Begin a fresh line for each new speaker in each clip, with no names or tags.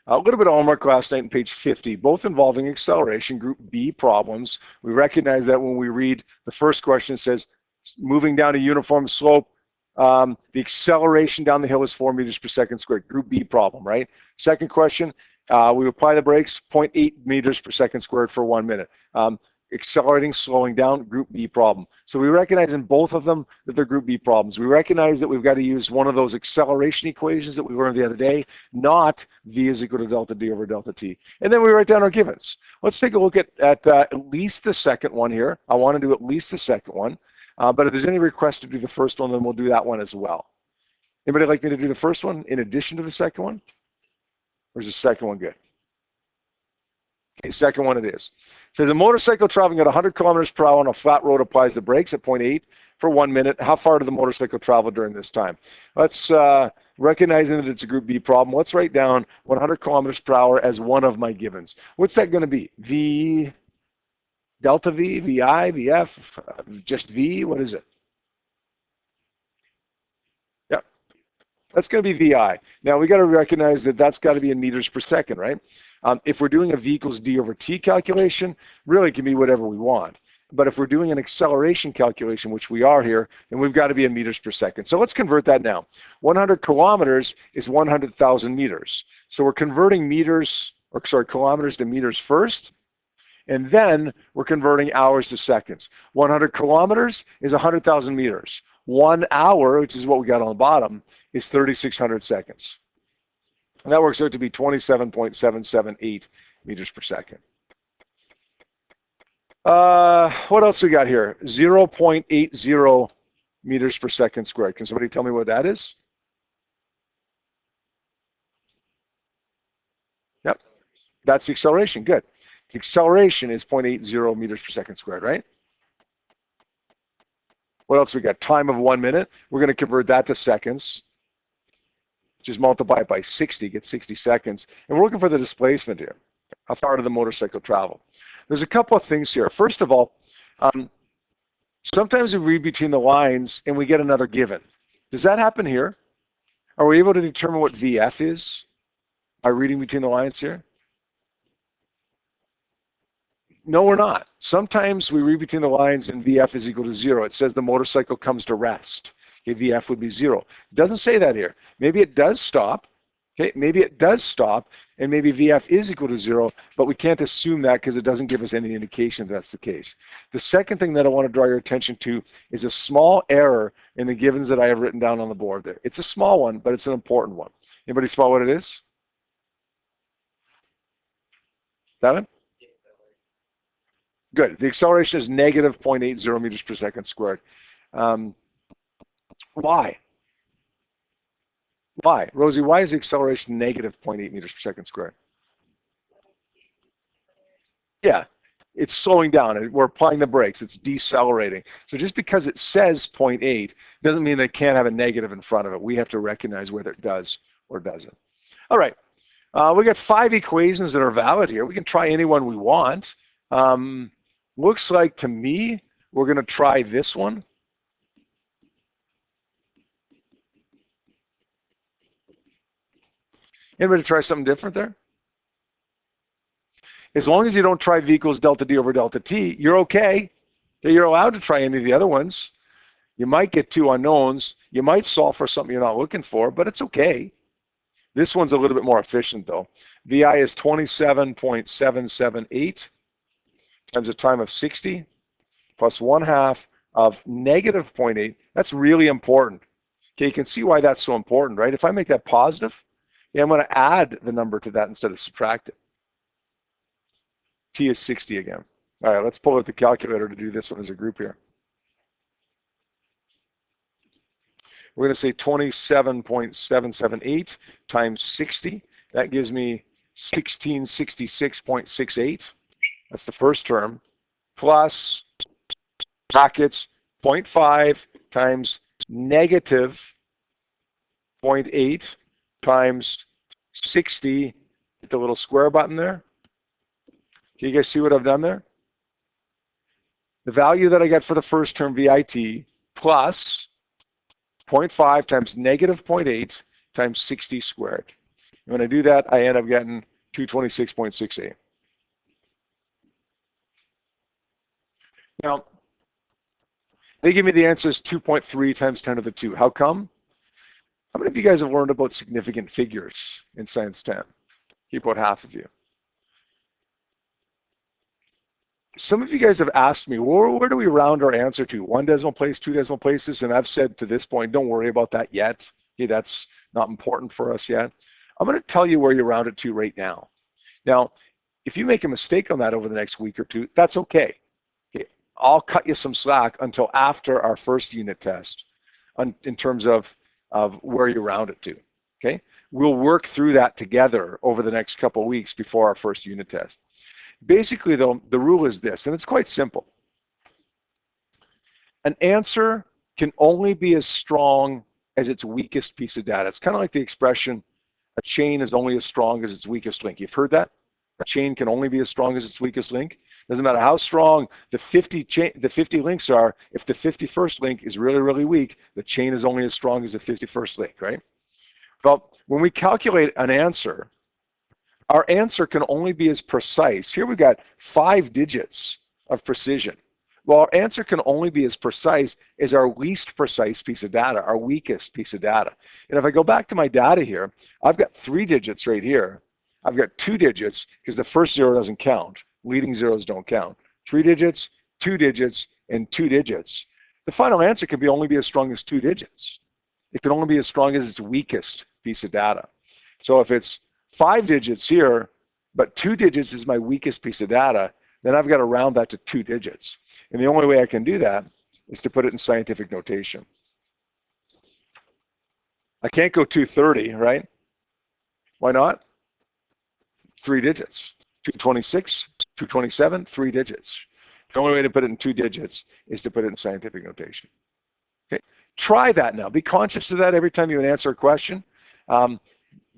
A little bit of homework last night on page 50, both involving acceleration, group B problems. We recognize that when we read the first question, it says, moving down a uniform slope, the acceleration down the hill is 4 meters per second squared, group B problem, right? Second question, we apply the brakes, 0.8 meters per second squared for 1 minute. Accelerating, slowing down, group B problem. So we recognize in both of them that they're group B problems. We recognize that we've got to use one of those acceleration equations that we learned the other day, not V is equal to delta D over delta T. And then we write down our givens. Let's take a look at least the second one here. I want to do at least the second one. But if there's any request to do the first one, then we'll do that one as well. Anybody like me to do the first one in addition to the second one? Or is the second one good? Okay, second one it is. It says a motorcycle traveling at 100 kilometers per hour on a flat road applies the brakes at 0.8 for 1 minute. How far did the motorcycle travel during this time? Let's, recognizing that it's a group B problem, let's write down 100 kilometers per hour as one of my givens. What's that going to be? V, delta V, VI, VF, just V? What is it? Yep, that's going to be VI. Now we got to recognize that that's got to be in meters per second, right? If we're doing a V equals D over T calculation, really it can be whatever we want. But if we're doing an acceleration calculation, which we are here, then we've got to be in meters per second. So let's convert that now. 100 kilometers is 100,000 meters. So we're converting kilometers to meters first, and then we're converting hours to seconds. 100 kilometers is 100,000 meters. 1 hour, which is what we got on the bottom, is 3,600 seconds. And that works out to be 27.778 meters per second. What else we got here? 0.80 meters per second squared. Can somebody tell me what that is? Yep, that's the acceleration. Good. The acceleration is 0.80 meters per second squared, right? What else we got? Time of 1 minute. We're going to convert that to seconds. Just multiply it by 60, get 60 seconds. And we're looking for the displacement here. How far did the motorcycle travel? There's a couple of things here. First of all, sometimes we read between the lines and we get another given. Does that happen here? Are we able to determine what VF is by reading between the lines here? No, we're not. Sometimes we read between the lines and VF is equal to 0. It says the motorcycle comes to rest. Okay, VF would be 0. It doesn't say that here. Maybe it does stop. Okay, maybe it does stop, and maybe VF is equal to 0, but we can't assume that because it doesn't give us any indication that that's the case. The second thing that I want to draw your attention to is a small error in the givens that I have written down on the board there. It's a small one, but it's an important one. Anybody spot what it is? That one? Good. The acceleration is negative 0.80 meters per second squared. Why? Why? Rosie, why is the acceleration negative 0.8 meters per second squared? Yeah, it's slowing down. We're applying the brakes. It's decelerating. So just because it says 0.8 doesn't mean that it can't have a negative in front of it. We have to recognize whether it does or doesn't. All right. We got 5 equations that are valid here. We can try any one we want. Looks like to me we're going to try this one. Anybody try something different there? As long as you don't try V equals delta D over delta T, you're okay. You're allowed to try any of the other ones. You might get 2 unknowns. You might solve for something you're not looking for, but it's okay. This one's a little bit more efficient, though. VI is 27.778 times a time of 60 plus 1/2 of negative 0.8. That's really important. Okay, you can see why that's so important, right? If I make that positive, yeah, I'm going to add the number to that instead of subtract it. T is 60 again. All right, let's pull out the calculator to do this one as a group here. We're going to say 27.778 times 60. That gives me 1666.68. That's the first term. Plus brackets 0.5 times negative 0.8 times 60. Hit the little square button there. Can you guys see what I've done there? The value that I get for the first term, VIT, plus 0.5 times negative 0.8 times 60 squared. When I do that, I end up getting 226.68. Now, they give me the answer is 2.3 times 10 to the 2. How come? How many of you guys have learned about significant figures in Science 10? Keep about half of you. Some of you guys have asked me, where do we round our answer to? 1 decimal place, 2 decimal places? And I've said to this point, don't worry about that yet. Okay, that's not important for us yet. I'm going to tell you where you round it to right now. Now, if you make a mistake on that over the next week or two, that's okay. I'll cut you some slack until after our first unit test in terms of where you round it to. Okay, we'll work through that together over the next couple of weeks before our first unit test. Basically, though, the rule is this, and it's quite simple. An answer can only be as strong as its weakest piece of data. It's kind of like the expression, a chain is only as strong as its weakest link. You've heard that? A chain can only be as strong as its weakest link. Doesn't matter how strong the 50 links are, if the 51st link is really, really weak, the chain is only as strong as the 51st link, right? Well, when we calculate an answer, our answer can only be as precise. Here we've got 5 digits of precision. Well, our answer can only be as precise as our least precise piece of data, our weakest piece of data. And if I go back to my data here, I've got 3 digits right here. I've got 2 digits because the first 0 doesn't count. Leading zeros don't count. 3 digits, 2 digits, and 2 digits. The final answer can only be as strong as 2 digits. It can only be as strong as its weakest piece of data. So if it's 5 digits here, but 2 digits is my weakest piece of data, then I've got to round that to 2 digits. And the only way I can do that is to put it in scientific notation. I can't go 230, right? Why not? 3 digits. 226, 227, 3 digits. The only way to put it in 2 digits is to put it in scientific notation. Okay? Try that now. Be conscious of that every time you answer a question.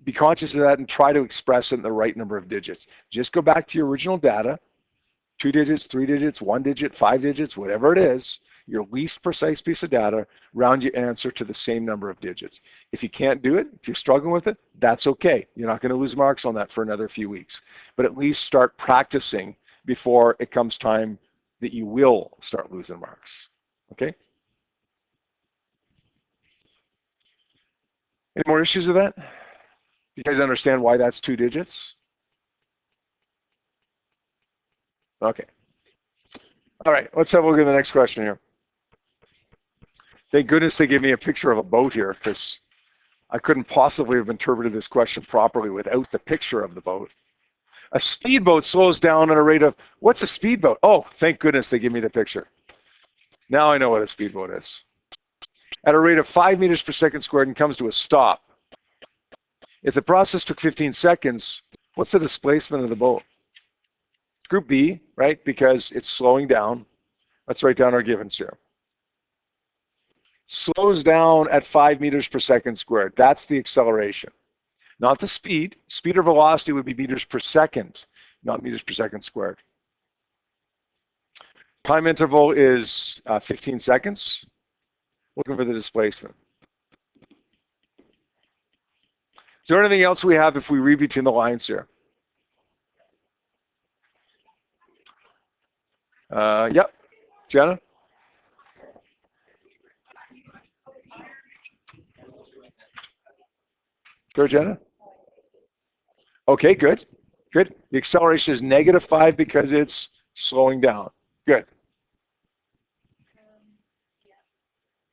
Be conscious of that and try to express it in the right number of digits. Just go back to your original data, 2 digits, 3 digits, 1 digit, 5 digits, whatever it is, your least precise piece of data, round your answer to the same number of digits. If you can't do it, if you're struggling with it, that's okay. You're not going to lose marks on that for another few weeks. But at least start practicing before it comes time that you will start losing marks. Okay? Any more issues with that? You guys understand why that's 2 digits? Okay. All right, let's have a look at the next question here. Thank goodness they gave me a picture of a boat here, because I couldn't possibly have interpreted this question properly without the picture of the boat. A speedboat slows down at a rate of, what's a speedboat? Oh, thank goodness they give me the picture. Now I know what a speedboat is. At a rate of 5 meters per second squared and comes to a stop. If the process took 15 seconds, what's the displacement of the boat? Group B, right, because it's slowing down. Let's write down our givens here. Slows down at 5 meters per second squared. That's the acceleration. Not the speed. Speed or velocity would be meters per second, not meters per second squared. Time interval is 15 seconds. Looking for the displacement. Is there anything else we have if we read between the lines here? Yep. Jenna? Sure, Jenna? Okay, good. Good. The acceleration is -5 because it's slowing down. Good.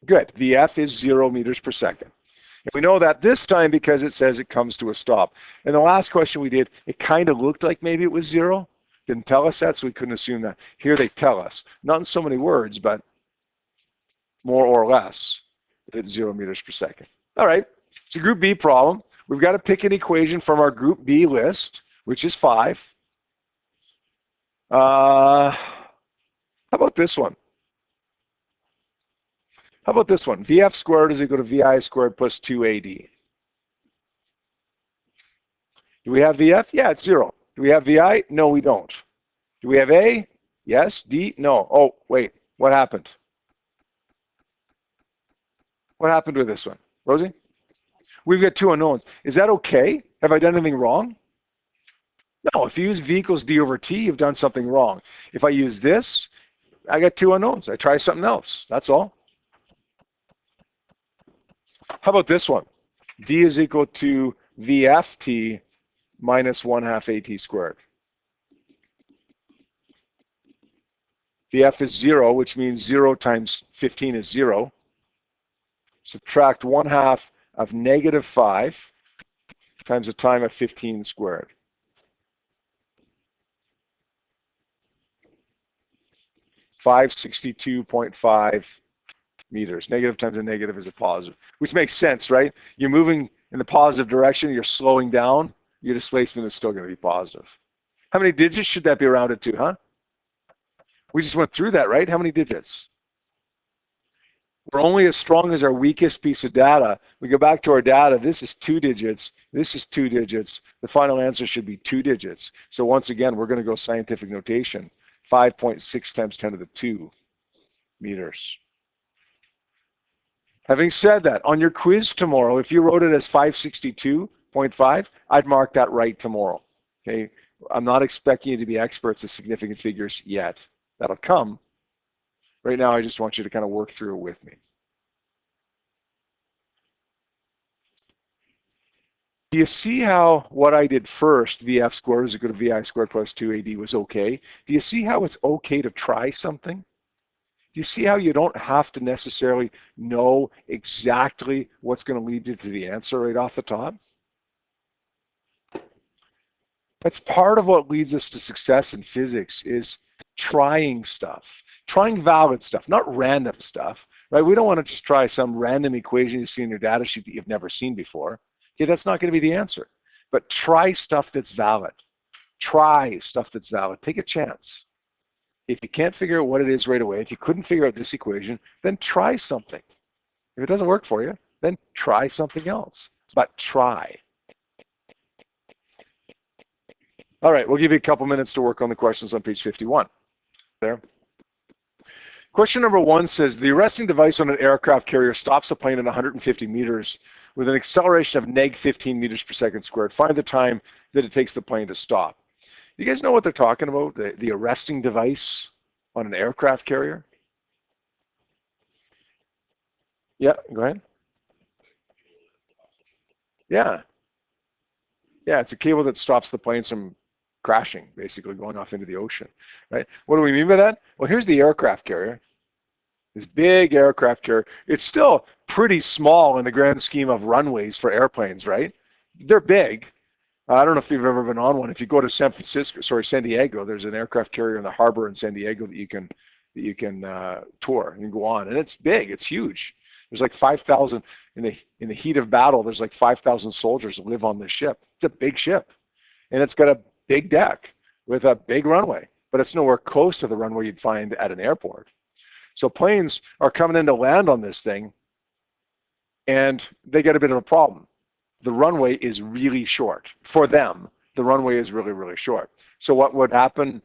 Good. VF is 0 meters per second. And we know that this time because it says it comes to a stop. And the last question we did, it kind of looked like maybe it was 0. Didn't tell us that, so we couldn't assume that. Here they tell us. Not in so many words, but more or less, it's 0 meters per second. All right. It's a Group B problem. We've got to pick an equation from our Group B list, which is 5. How about this one? How about this one? VF squared is equal to VI squared plus 2AD. Do we have VF? Yeah, it's 0. Do we have VI? No, we don't. Do we have A? Yes. D? No. Oh, wait. What happened? What happened with this one? Rosie? We've got 2 unknowns. Is that okay? Have I done anything wrong? No, if you use v equals d over t, you've done something wrong. If I use this, I got two unknowns. I try something else. That's all. How about this one? D is equal to vft minus 1/2 at squared. Vf is 0, which means 0 times 15 is 0. Subtract 1/2 of negative 5 times the time of 15 squared. (562.5 meters. Negative times a negative is a positive, which makes sense, right? You're moving in the positive direction, you're slowing down, your displacement is still going to be positive. How many digits should that be rounded to, huh? We just went through that, right? How many digits? We're only as strong as our weakest piece of data. We go back to our data. This is 2 digits. This is 2 digits. The final answer should be 2 digits. So once again, we're going to go scientific notation. 5.6 times 10 to the 2 meters. Having said that, on your quiz tomorrow, if you wrote it as 562.5, I'd mark that right tomorrow. Okay, I'm not expecting you to be experts at significant figures yet. That'll come. Right now, I just want you to kind of work through it with me. Do you see how what I did first, VF squared is equal to VI squared plus 2AD was okay? Do you see how it's okay to try something? Do you see how you don't have to necessarily know exactly what's going to lead you to the answer right off the top? That's part of what leads us to success in physics is trying stuff, trying valid stuff, not random stuff, right? We don't want to just try some random equation you see in your data sheet that you've never seen before. Okay, that's not going to be the answer. But try stuff that's valid. Try stuff that's valid. Take a chance. If you can't figure out what it is right away, if you couldn't figure out this equation, then try something. If it doesn't work for you, then try something else. But try. All right, we'll give you a couple minutes to work on the questions on page 51. There. Question number 1 says, the arresting device on an aircraft carrier stops a plane at 150 meters with an acceleration of neg 15 meters per second squared. Find the time that it takes the plane to stop. You guys know what they're talking about, the arresting device on an aircraft carrier? Yeah, go ahead. Yeah. Yeah, it's a cable that stops the planes from crashing, basically going off into the ocean, right? What do we mean by that? Well, here's the aircraft carrier. This big aircraft carrier. It's still pretty small in the grand scheme of runways for airplanes, right? They're big. I don't know if you've ever been on one. If you go to San Diego, there's an aircraft carrier in the harbor in San Diego that you can tour and go on, and it's big. It's huge. There's like 5,000 in the heat of battle. There's like 5,000 soldiers that live on this ship. It's a big ship, and it's got a big deck with a big runway, but it's nowhere close to the runway you'd find at an airport. So planes are coming in to land on this thing, and they get a bit of a problem. The runway is really short. For them, the runway is really, really short. So what would happen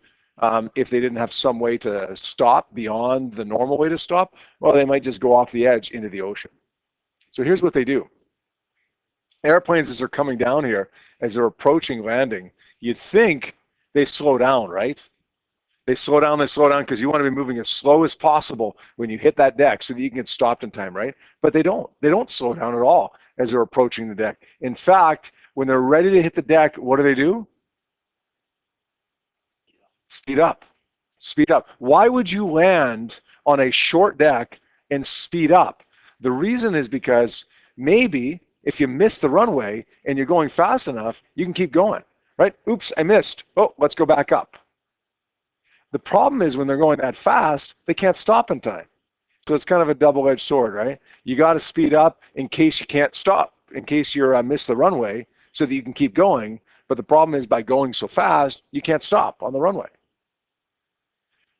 if they didn't have some way to stop beyond the normal way to stop? Well, they might just go off the edge into the ocean. So here's what they do. Airplanes, as they're coming down here, as they're approaching landing, you'd think they slow down, right? They slow down because you want to be moving as slow as possible when you hit that deck so that you can get stopped in time, right? But they don't. They don't slow down at all as they're approaching the deck. In fact, when they're ready to hit the deck, what do? Speed up. Speed up. Why would you land on a short deck and speed up? The reason is because maybe if you miss the runway and you're going fast enough, you can keep going, right? Oops, I missed. Oh, let's go back up. The problem is when they're going that fast, they can't stop in time. So it's kind of a double-edged sword, right? You got to speed up in case you can't stop, in case you're miss the runway so that you can keep going. But the problem is by going so fast, you can't stop on the runway.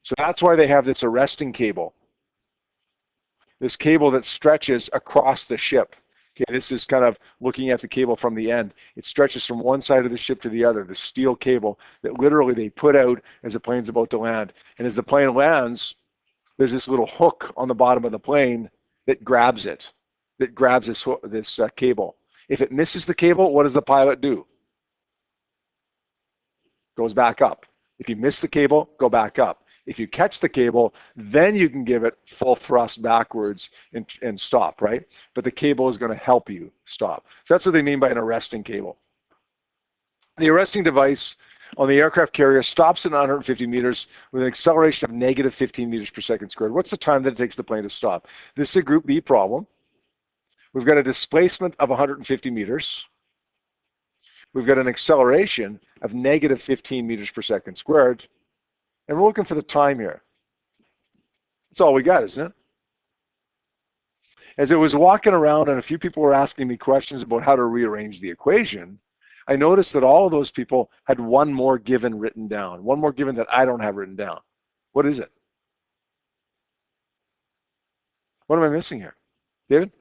So that's why they have this arresting cable, this cable that stretches across the ship. Okay, this is kind of looking at the cable from the end. It stretches from one side of the ship to the other, the steel cable that literally they put out as the plane's about to land. And as the plane lands, there's this little hook on the bottom of the plane that grabs it, that grabs this cable. If it misses the cable, what does the pilot do? goes back up. If you miss the cable, go back up. If you catch the cable, then you can give it full thrust backwards and stop, right? But the cable is going to help you stop. So that's what they mean by an arresting cable. The arresting device on the aircraft carrier stops at 150 meters with an acceleration of negative 15 meters per second squared. What's the time that it takes the plane to stop? This is a Group B problem. We've got a displacement of 150 meters. We've got an acceleration of negative 15 meters per second squared. And we're looking for the time here. That's all we got, isn't it? As I was walking around and a few people were asking me questions about how to rearrange the equation, I noticed that all of those people had one more given written down, one more given that I don't have written down. What is it? What am I missing here? David?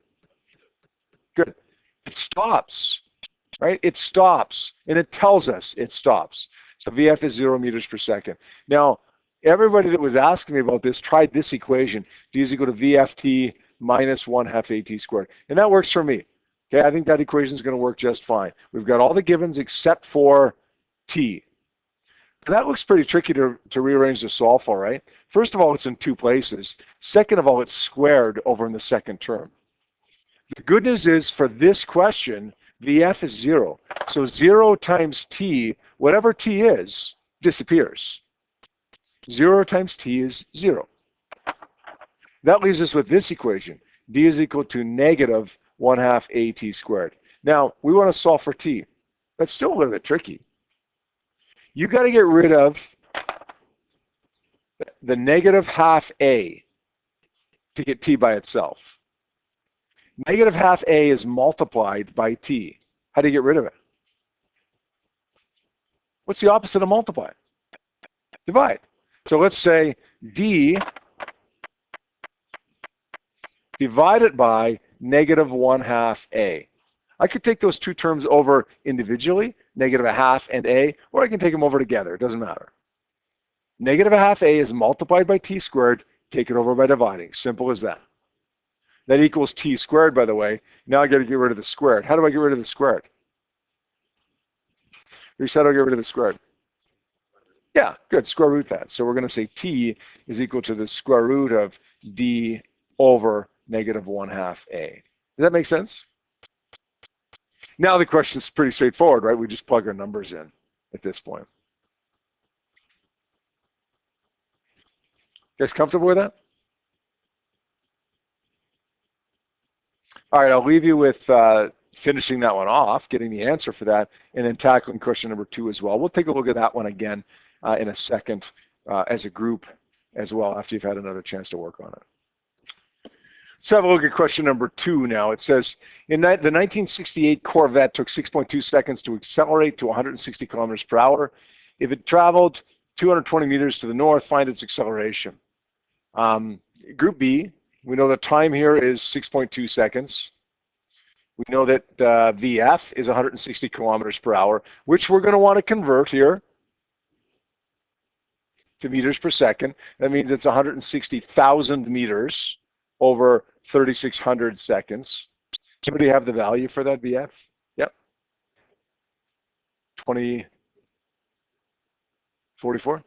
Good. It stops, right? It stops, and it tells us it stops. So VF is 0 meters per second. Now, everybody that was asking me about this tried this equation. D is equal to VFT minus 1/2 AT squared. And that works for me. Okay, I think that equation is going to work just fine. We've got all the givens except for T. That looks pretty tricky to rearrange to solve for, right? First of all, it's in two places. Second of all, it's squared over in the second term. The good news is for this question, VF is 0. So 0 times T, whatever T is, disappears. 0 times T is 0. That leaves us with this equation. D is equal to negative 1/2 AT squared. Now, we want to solve for T. That's still a little bit tricky. You got to get rid of the negative half A to get T by itself. Negative half A is multiplied by T. How do you get rid of it? What's the opposite of multiply? Divide. So let's say D divided by negative 1/2 A. I could take those two terms over individually, negative 1/2 and A, or I can take them over together. It doesn't matter. Negative 1/2 A is multiplied by T squared. Take it over by dividing. Simple as that. That equals T squared, by the way. Now I got to get rid of the squared. How do I get rid of the squared? We said I'll get rid of the squared. Yeah, good. Square root that. So we're going to say T is equal to the square root of D over negative 1/2 A. Does that make sense? Now the question is pretty straightforward, right? We just plug our numbers in at this point. You guys comfortable with that? All right, I'll leave you with finishing that one off, getting the answer for that, and then tackling question number 2 as well. We'll take a look at that one again in a second as a group as well after you've had another chance to work on it. Let's have a look at question number 2 now. It says, in the 1968 Corvette took 6.2 seconds to accelerate to 160 kilometers per hour. If it traveled 220 meters to the north, find its acceleration. Group B, we know the time here is 6.2 seconds. We know that VF is 160 kilometers per hour, which we're going to want to convert here to meters per second. That means it's 160,000 meters over 3,600 seconds. Anybody have the value for that VF? Yep. 2044.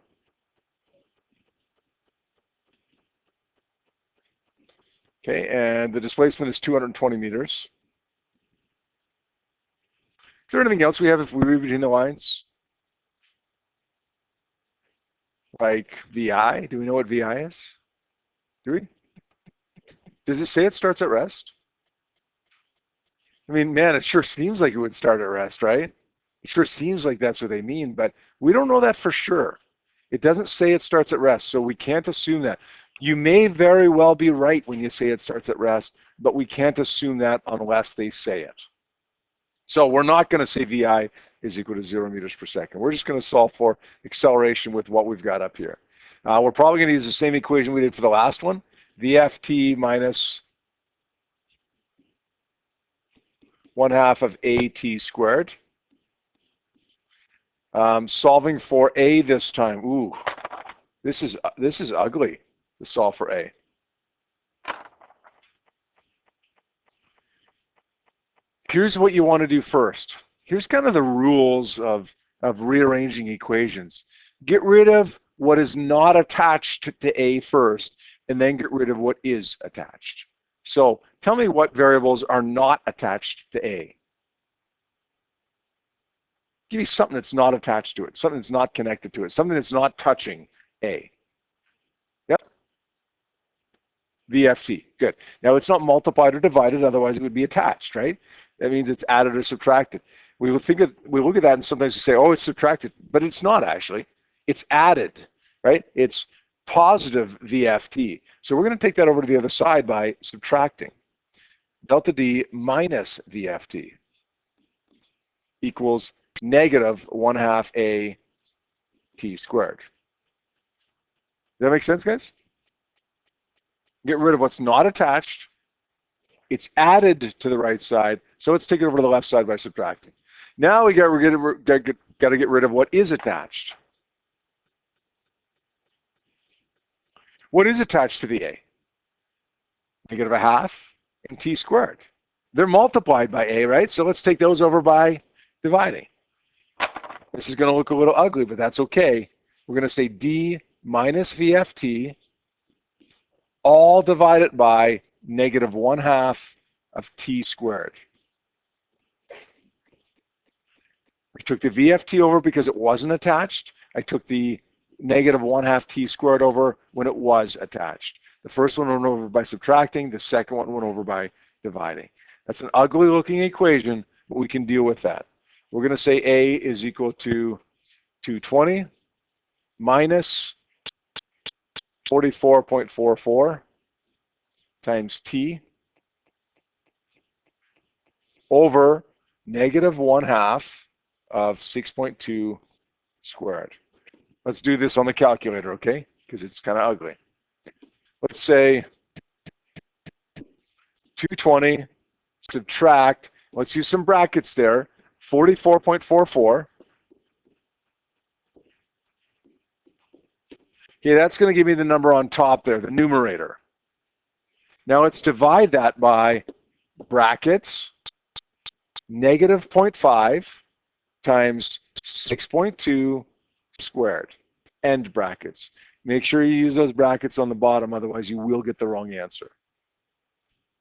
Okay, and the displacement is 220 meters. Is there anything else we have if we read between the lines? Like VI? Do we know what VI is? Do we? Does it say it starts at rest? I mean, man, it sure seems like it would start at rest, right? It sure seems like that's what they mean, but we don't know that for sure. It doesn't say it starts at rest, so we can't assume that. You may very well be right when you say it starts at rest, but we can't assume that unless they say it. So we're not going to say VI is equal to 0 meters per second. We're just going to solve for acceleration with what we've got up here. We're probably going to use the same equation we did for the last one. VFT minus 1/2 of AT squared. Solving for A this time. Ooh, this is ugly to solve for A. Here's what you want to do first. Here's kind of the rules of of rearranging equations. Get rid of what is not attached to A first, and then get rid of what is attached. So tell me what variables are not attached to A. Give me something that's not attached to it, something that's not connected to it, something that's not touching A. Yep. VFT, good. Now it's not multiplied or divided, otherwise it would be attached, right? That means it's added or subtracted. We look at that and sometimes we say, oh, it's subtracted, but it's not actually. It's added, right? It's positive VFT. So we're going to take that over to the other side by subtracting. Delta D minus VFT equals negative 1/2 A T squared. Does that make sense, guys? Get rid of what's not attached. It's added to the right side, so let's take it over to the left side by subtracting. Now we're got to get rid of what is attached. What is attached to the A? Negative 1/2 and T squared. They're multiplied by A, right? So let's take those over by dividing. This is going to look a little ugly, but that's okay. We're going to say D minus VFT all divided by negative 1/2 of T squared. I took the VFT over because it wasn't attached. I took the negative 1/2 T squared over when it was attached. The first one went over by subtracting. The second one went over by dividing. That's an ugly looking equation, but we can deal with that. We're going to say A is equal to 220 minus 44.44 times T over negative 1/2 of 6.2 squared. Let's do this on the calculator, okay? Because it's kind of ugly. Let's say 220 subtract, let's use some brackets there, 44.44. Okay, that's going to give me the number on top there, the numerator. Now let's divide that by brackets, negative 0.5 times 6.2 squared, end brackets. Make sure you use those brackets on the bottom, otherwise you will get the wrong answer.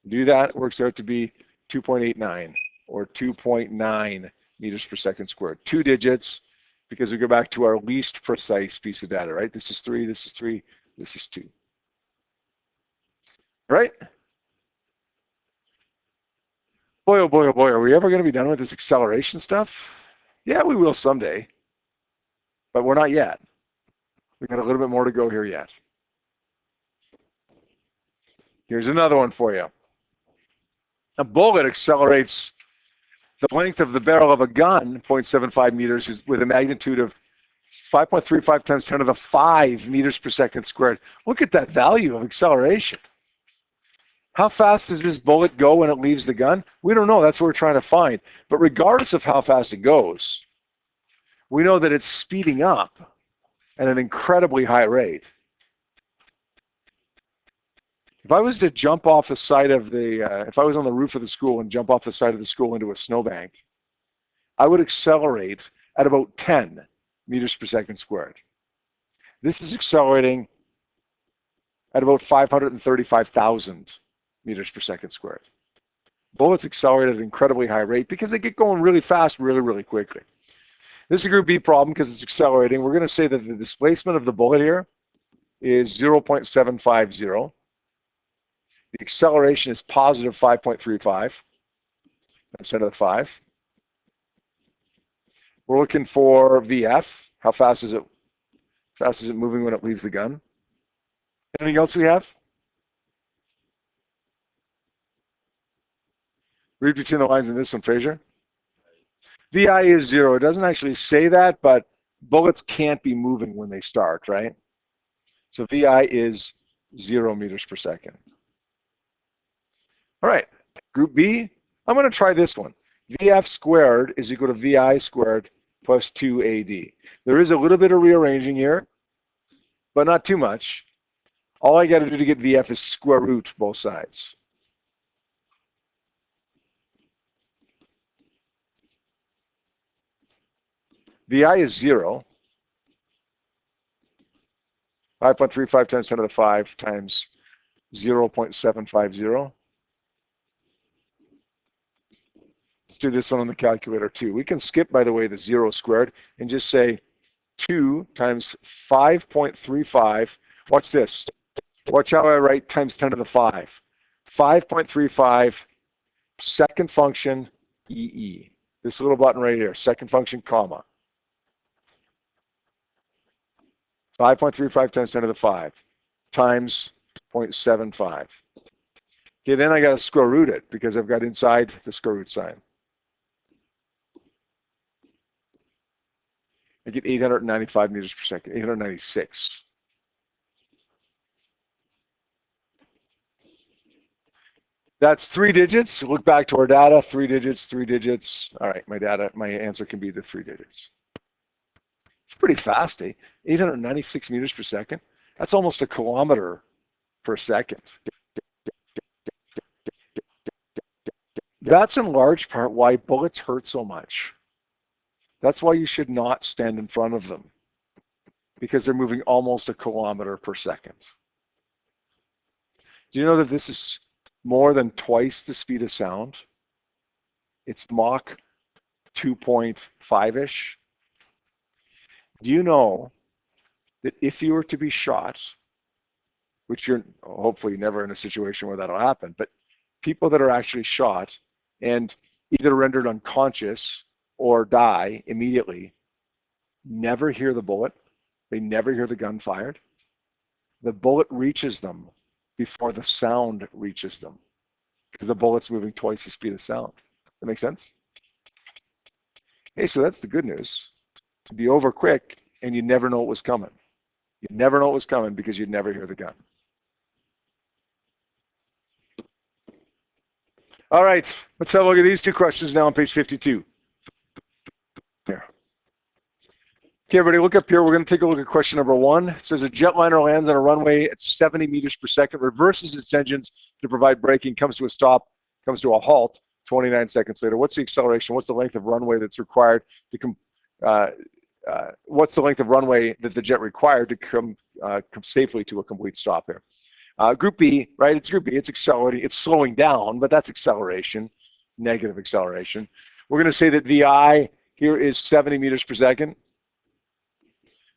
Do that, it works out to be 2.89 or 2.9 meters per second squared. 2 digits, because we go back to our least precise piece of data, right? This is 3, this is 3, this is 2. Right? Boy, oh boy, oh boy, are we ever going to be done with this acceleration stuff? Yeah, we will someday, but we're not yet. We've got a little bit more to go here yet. Here's another one for you. A bullet accelerates the length of the barrel of a gun, 0.75 meters, with a magnitude of 5.35 times 10 to the 5 meters per second squared. Look at that value of acceleration. How fast does this bullet go when it leaves the gun? We don't know. That's what we're trying to find. But regardless of how fast it goes, we know that it's speeding up at an incredibly high rate. If I was to jump off the side of the, if I was on the roof of the school and jump off the side of the school into a snowbank, I would accelerate at about 10 meters per second squared. This is accelerating at about 535,000 meters per second squared. Bullets accelerate at an incredibly high rate because they get going really fast, really, really quickly. This is a group B problem because it's accelerating. We're going to say that the displacement of the bullet here is 0.750. The acceleration is positive 5.35 instead of the 5. We're looking for VF. How fast is it? Fast is it moving when it leaves the gun? Anything else we have? Read between the lines in this one, Fraser. VI is 0. It doesn't actually say that, but bullets can't be moving when they start, right? So VI is 0 meters per second. All right, group B, I'm going to try this one. VF squared is equal to VI squared plus 2AD. There is a little bit of rearranging here, but not too much. All I got to do to get VF is square root both sides. VI is 0. 5.35 times 10 to the 5 times 0.750. Let's do this one on the calculator too. We can skip, by the way, the 0 squared and just say 2 times 5.35. Watch this. Watch how I write times 10 to the 5. 5.35 second function EE. This little button right here, second function, comma. 5.35 times 10 to the 5 times 0.75. Okay, then I got to square root it because I've got inside the square root sign. I get 895 meters per second, 896. That's 3 digits. Look back to our data, 3 digits, 3 digits. All right, my answer can be the 3 digits. It's pretty fast, eh? 896 meters per second. That's almost a kilometer per second. That's in large part why bullets hurt so much. That's why you should not stand in front of them, because they're moving almost a kilometer per second. Do you know that this is more than twice the speed of sound? It's Mach 2.5-ish. Do you know that if you were to be shot, which you're hopefully never in a situation where that'll happen, but people that are actually shot and either rendered unconscious or die immediately never hear the bullet. They never hear the gun fired. The bullet reaches them before the sound reaches them because the bullet's moving twice the speed of sound. That make sense? Okay, so that's the good news. It'd be over quick and you never know it was coming. You never know it was coming because you'd never hear the gun. All right, let's have a look at these 2 questions now on page 52. Here. Okay, everybody, look up here. We're going to take a look at question number 1. It says a jetliner lands on a runway at 70 meters per second, reverses its engines to provide braking, comes to a stop, comes to a halt 29 seconds later. What's the acceleration? What's the length of runway that's required to what's the length of runway that the jet required to come safely to a complete stop here? Group B, right? It's Group B. It's accelerating. It's slowing down, but that's acceleration, negative acceleration. We're going to say that VI here is 70 meters per second.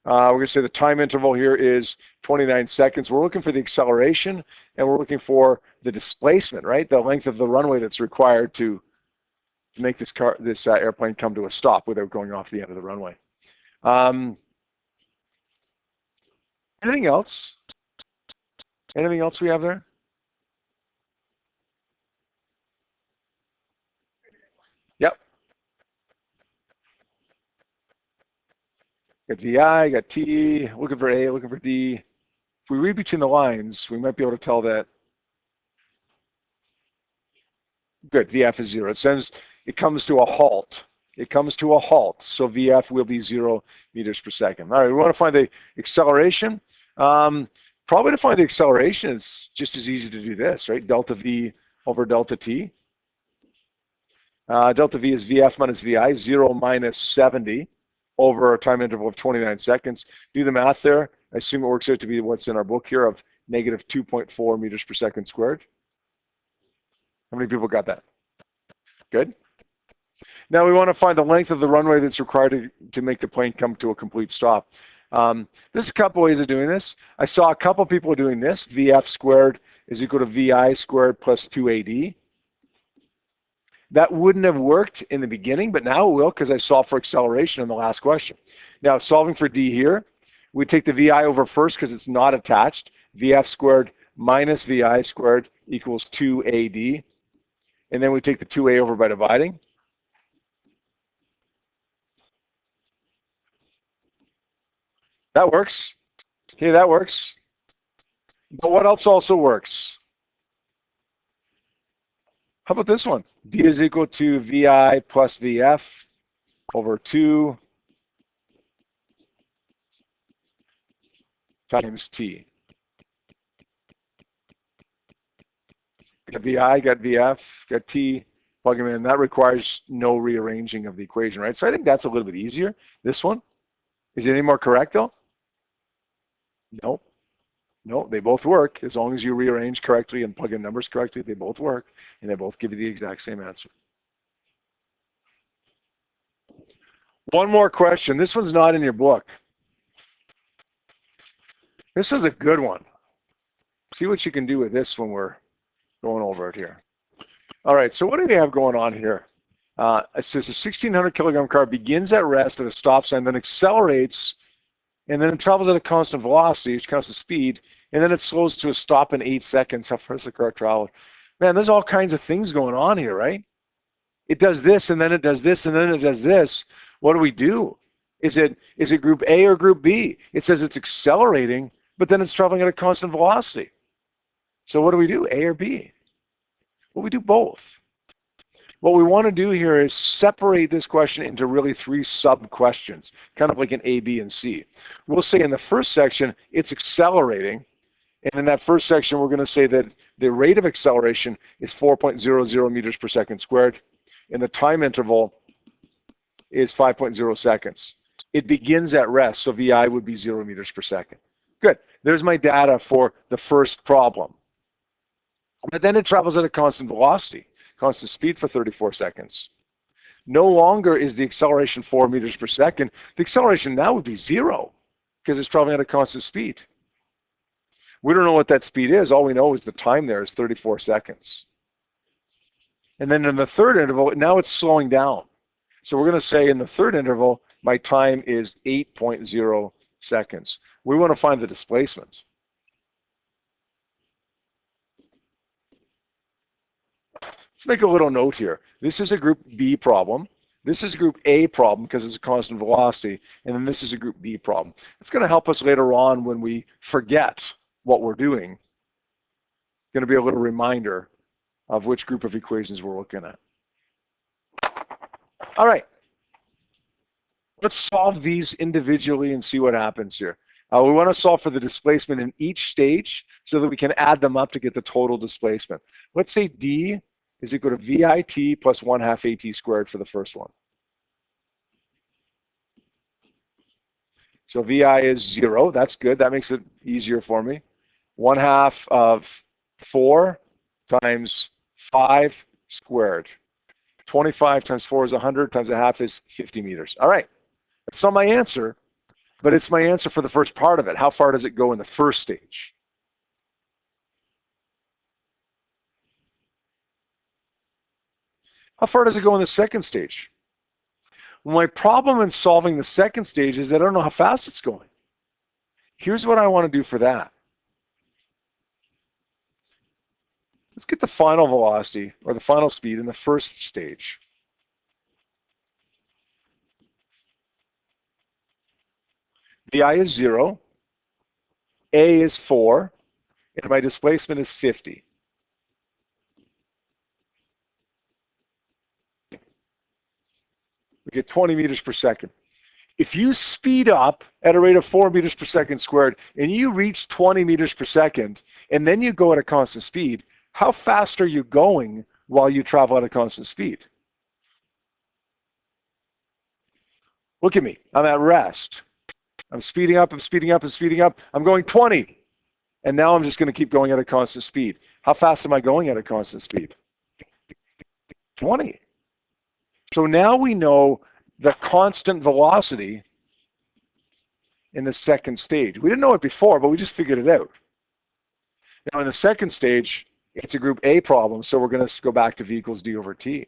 We're going to say the time interval here is 29 seconds. We're looking for the acceleration, and we're looking for the displacement, right? The length of the runway that's required to make this airplane come to a stop without going off the end of the runway. Anything else? Anything else we have there? Yep. Got VI, got T, looking for A, looking for D. If we read between the lines, we might be able to tell that. Good, VF is 0. It says it comes to a halt. It comes to a halt, so VF will be 0 meters per second. All right, we want to find the acceleration. Probably to find the acceleration, it's just as easy to do this, right? Delta V over delta T. Delta V is VF minus VI, 0 minus 70 over a time interval of 29 seconds. Do the math there. I assume it works out to be what's in our book here of negative 2.4 meters per second squared. How many people got that? Good. Now we want to find the length of the runway that's required to make the plane come to a complete stop. There's a couple ways of doing this. I saw a couple people doing this. VF squared is equal to VI squared plus 2AD. That wouldn't have worked in the beginning, but now it will because I solved for acceleration in the last question. Now, solving for D here, we take the VI over first because it's not attached. VF squared minus VI squared equals 2AD. And then we take the 2A over by dividing. That works. Okay, that works. But what else also works? How about this one? D is equal to VI plus VF over 2 times T. Got VI, got VF, got T plug them in. That requires no rearranging of the equation, right? So I think that's a little bit easier. This one, is it any more correct though? No. No, they both work. As long as you rearrange correctly and plug in numbers correctly, they both work, and they both give you the exact same answer. One more question. This one's not in your book. This is a good one. See what you can do with this when we're going over it here. All right, so what do we have going on here? It says a 1,600 kilogram car begins at rest at a stop sign, then accelerates, and then it travels at a constant velocity, which counts the speed, and then it slows to a stop in 8 seconds. How far does the car travel? Man, there's all kinds of things going on here, right? It does this, and then it does this, and then it does this. What do we do? Is it group A or group B? It says it's accelerating, but then it's traveling at a constant velocity. So what do we do, A or B? Well, we do both. What we want to do here is separate this question into really 3 sub-questions, kind of like an A, B, and C. We'll say in the first section, it's accelerating. And in that first section, we're going to say that the rate of acceleration is 4.00 meters per second squared. And the time interval is 5.0 seconds. It begins at rest, so VI would be 0 meters per second. Good. There's my data for the first problem. But then it travels at a constant velocity, constant speed for 34 seconds. No longer is the acceleration 4 meters per second. The acceleration now would be 0 because it's traveling at a constant speed. We don't know what that speed is. All we know is the time there is 34 seconds. And then in the third interval, now it's slowing down. So we're going to say in the third interval, my time is 8.0 seconds. We want to find the displacement. Let's make a little note here. This is a group B problem. This is a group A problem because it's a constant velocity. And then this is a group B problem. It's going to help us later on when we forget what we're doing. It's going to be a little reminder of which group of equations we're looking at. All right. Let's solve these individually and see what happens here. We want to solve for the displacement in each stage so that we can add them up to get the total displacement. Let's say D is equal to VIT plus 1/2 AT squared for the first one. So VI is 0. That's good. That makes it easier for me. 1/2 of 4 times 5 squared. 25 times 4 is 100 times 1/2 is 50 meters. All right. That's not my answer, but it's my answer for the first part of it. How far does it go in the first stage? How far does it go in the second stage? Well, my problem in solving the second stage is that I don't know how fast it's going. Here's what I want to do for that. Let's get the final velocity or the final speed in the first stage. VI is 0, A is 4, and my displacement is 50. We get 20 meters per second. If you speed up at a rate of 4 meters per second squared and you reach 20 meters per second and then you go at a constant speed, how fast are you going while you travel at a constant speed? Look at me. I'm at rest. I'm speeding up, I'm speeding up, I'm speeding up. I'm going 20. And now I'm just going to keep going at a constant speed. How fast am I going at a constant speed? 20. So now we know the constant velocity in the second stage. We didn't know it before, but we just figured it out. Now in the second stage, it's a group A problem, so we're going to go back to V equals D over T.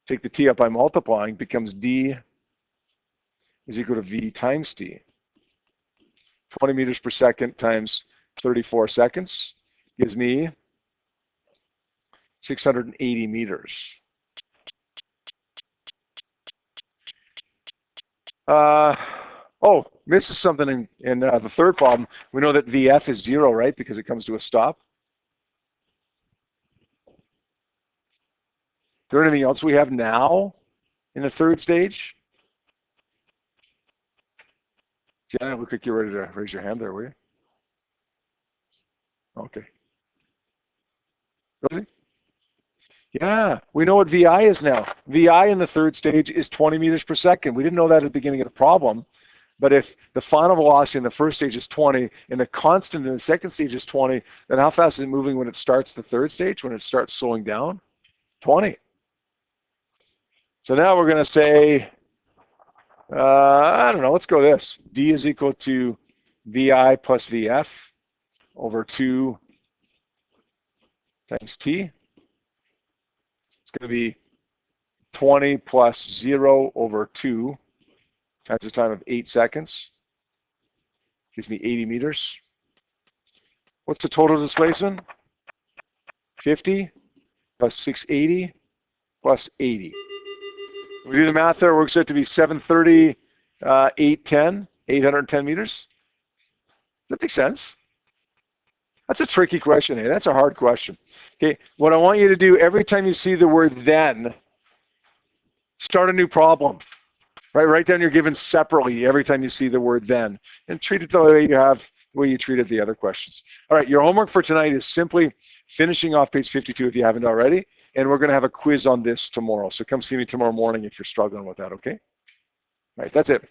Take the T up by multiplying, becomes D is equal to V times T. 20 meters per second times 34 seconds gives me 680 meters. Oh, misses something in the third problem. We know that VF is 0, right, because it comes to a stop. Is there anything else we have now in the third stage? Jenna, look like you're ready to raise your hand there, were you? Okay. Rosie? Yeah, we know what VI is now. VI in the third stage is 20 meters per second. We didn't know that at the beginning of the problem. But if the final velocity in the first stage is 20 and the constant in the second stage is 20, then how fast is it moving when it starts the third stage, when it starts slowing down? 20. So now we're going to say, I don't know, let's go this. D is equal to VI plus VF over 2 times T. It's going to be 20 plus 0 over 2 times a time of 8 seconds. Gives me 80 meters. What's the total displacement? 50 plus 680 plus 80. We do the math there, it works out to be 730, 810 meters. That makes sense. That's a tricky question, eh? That's a hard question. Okay, what I want you to do every time you see the word then, start a new problem. Right, write down your given separately every time you see the word then, and treat it the way you treated the other questions. All right, your homework for tonight is simply finishing off page 52 if you haven't already, and we're going to have a quiz on this tomorrow. So come see me tomorrow morning if you're struggling with that, okay? All right, that's it.